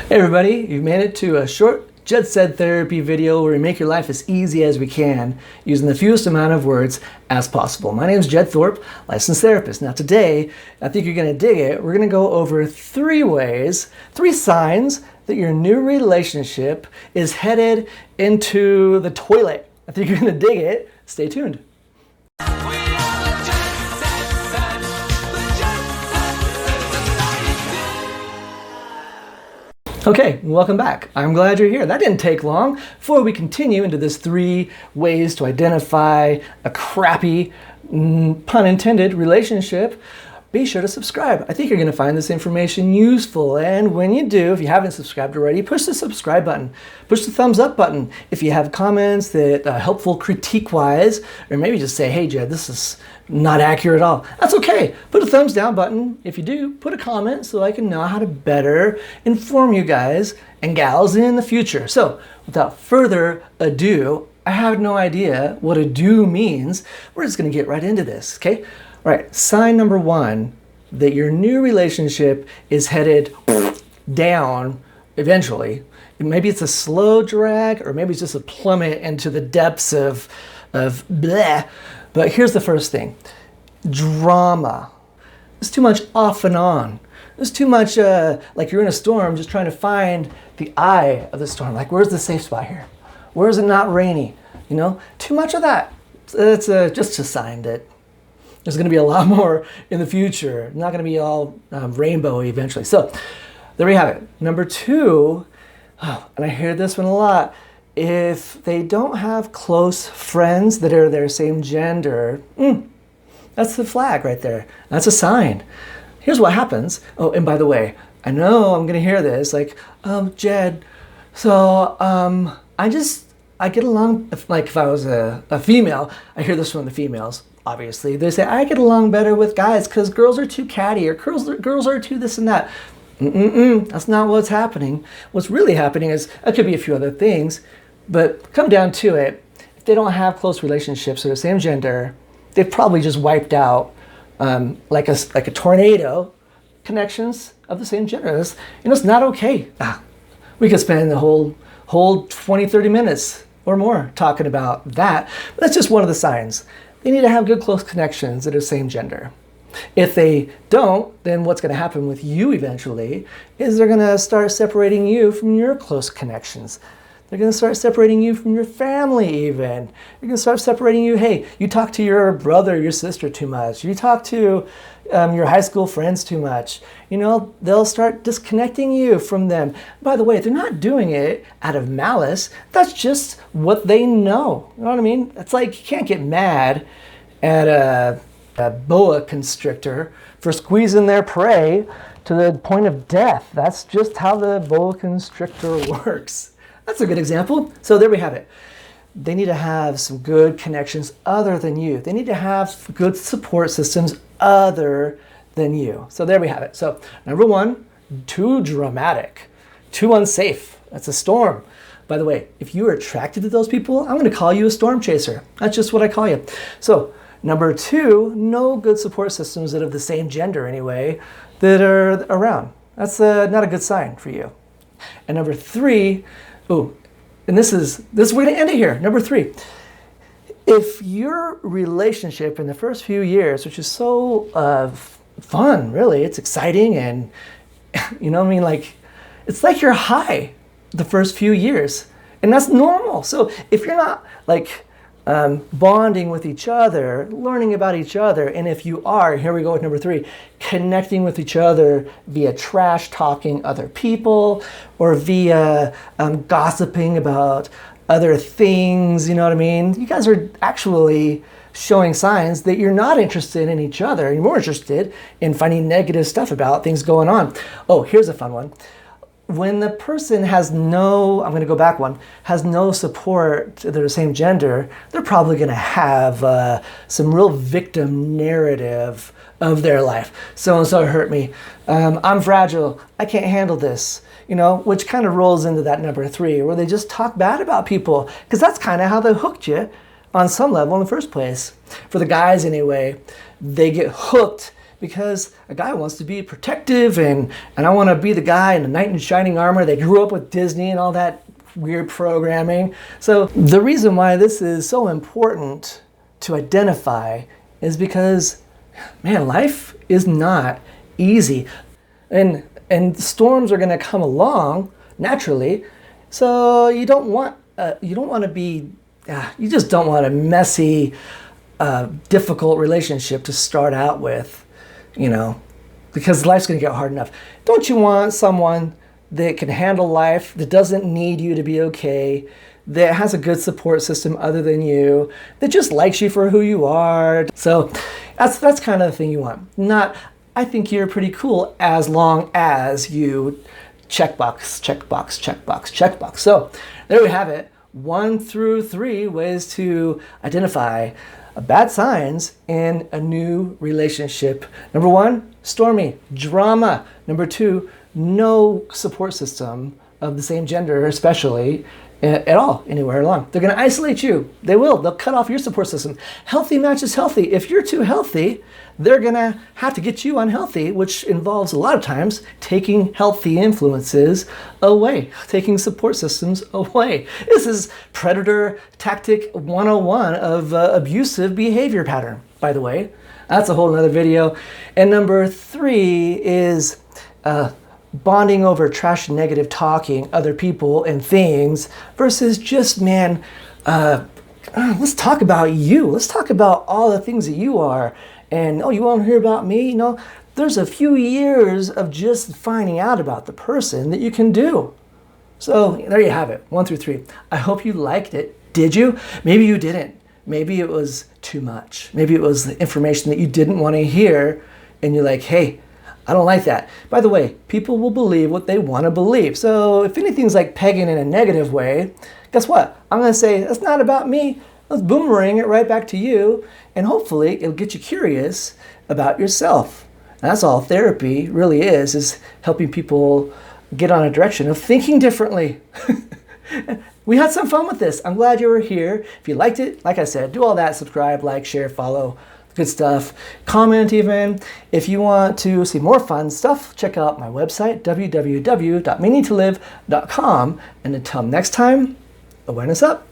Hey everybody, you've made it to a short Jet Said Therapy video where we make your life as easy as we can using the fewest amount of words as possible. My name is Jed Thorpe, licensed therapist. Now today, I think you're going to dig it. We're going to go over three signs that your new relationship is headed into the toilet. I think you're going to dig it. Stay tuned. Okay, welcome back. I'm glad you're here. That didn't take long. Before we continue into this 3 ways to identify a crappy, pun intended, relationship, be sure to subscribe. I think you're going to find this information useful. And when you do, if you haven't subscribed already, push the subscribe button. Push the thumbs up button. If you have comments that helpful critique-wise, or maybe just say, hey, Jed, this is not accurate at all. That's okay. Put a thumbs down button. If you do, put a comment so I can know how to better inform you guys and gals in the future. So without further ado, I have no idea what ado means. We're just going to get right into this, okay? All right, sign number 1, that your new relationship is headed down eventually. Maybe it's a slow drag, or maybe it's just a plummet into the depths of bleh. But here's the first thing. Drama. There's too much off and on. There's too much, like you're in a storm just trying to find the eye of the storm. Like, where's the safe spot here? Where is it not rainy? You know, too much of that. It's just a sign that there's going to be a lot more in the future. Not going to be all rainbow eventually. So there we have it. Number 2, and I hear this one a lot, if they don't have close friends that are their same gender, that's the flag right there. That's a sign. Here's what happens. Oh, and by the way, I know I'm going to hear this, like, Jed, so I get along, like if I was a female, I hear this from the females. Obviously, they say, I get along better with guys because girls are too catty, or girls are too this and that. That's not what's happening. What's really happening is, it could be a few other things, but come down to it, if they don't have close relationships with the same gender, they've probably just wiped out, like a tornado, connections of the same gender. It's not okay. We could spend the whole 20, 30 minutes or more talking about that, but that's just one of the signs. They need to have good close connections that are same gender. If they don't, then what's going to happen with you eventually is they're going to start separating you from your close connections. They're going to start separating you from your family even. They're going to start separating you. Hey, you talk to your brother, your sister too much. You talk to your high school friends too much. You know, they'll start disconnecting you from them. By the way, they're not doing it out of malice. That's just what they know. You know what I mean? It's like you can't get mad at a boa constrictor for squeezing their prey to the point of death. That's just how the boa constrictor works. That's a good example. So there we have it. They need to have some good connections other than you. They need to have good support systems other than you. So there we have it. So number 1, too dramatic, too unsafe. That's a storm. By the way, if you are attracted to those people, I'm going to call you a storm chaser. That's just what I call you. So number 2, no good support systems that are of the same gender anyway that are around. That's not a good sign for you. And number 3, and this is we're going to end it here. Number 3, if your relationship in the first few years, which is so fun, really, it's exciting, and you know what I mean, like it's like you're high the first few years, and that's normal. So if you're not like bonding with each other, learning about each other, and if you are, here we go with number 3, connecting with each other via trash talking other people, or via gossiping about other things, you know what I mean? You guys are actually showing signs that you're not interested in each other. You're more interested in finding negative stuff about things going on. Oh, here's a fun one. When the person has no, I'm going to go back one, has no support to their same gender, they're probably going to have some real victim narrative of their life. So-and-so hurt me. I'm fragile. I can't handle this. You know, which kind of rolls into that number 3, where they just talk bad about people, because that's kind of how they hooked you on some level in the first place. For the guys anyway, they get hooked because a guy wants to be protective and I want to be the guy in the knight in shining armor. They grew up with Disney and all that weird programming. So the reason why this is so important to identify is because, man, life is not easy. And storms are going to come along naturally. So you don't want to be, you just don't want a messy, difficult relationship to start out with, because life's going to get hard enough. Don't you want someone that can handle life, that doesn't need you to be okay, that has a good support system other than you, that just likes you for who you are? So that's kind of the thing you want. Not, I think you're pretty cool as long as you checkbox, checkbox, checkbox, checkbox. So there we have it. 1 through 3 ways to identify bad signs in a new relationship. Number 1, stormy, drama. Number 2, no support system of the same gender, especially at all, anywhere along. They're going to isolate you. They will. They'll cut off your support system. Healthy matches healthy. If you're too healthy, they're going to have to get you unhealthy, which involves a lot of times taking healthy influences away, taking support systems away. This is predator tactic 101 of abusive behavior pattern, by the way. That's a whole nother video. And number 3 is bonding over trash negative talking other people and things versus just, man, let's talk about you. Let's talk about all the things that you are. And, oh, you want to hear about me? There's a few years of just finding out about the person that you can do. So there you have it, 1 through 3. I hope you liked it. Did you? Maybe you didn't. Maybe it was too much. Maybe it was the information that you didn't want to hear. And you're like, hey, I don't like that. By the way, people will believe what they want to believe. So if anything's like pegging in a negative way, guess what? I'm going to say, that's not about me. Let's boomerang it right back to you. And hopefully it'll get you curious about yourself. And that's all therapy really is helping people get on a direction of thinking differently. We had some fun with this. I'm glad you were here. If you liked it, like I said, do all that, subscribe, like, share, follow. Good stuff. Comment even. If you want to see more fun stuff, check out my website, www.meaningtolive.com. And until next time, awareness up.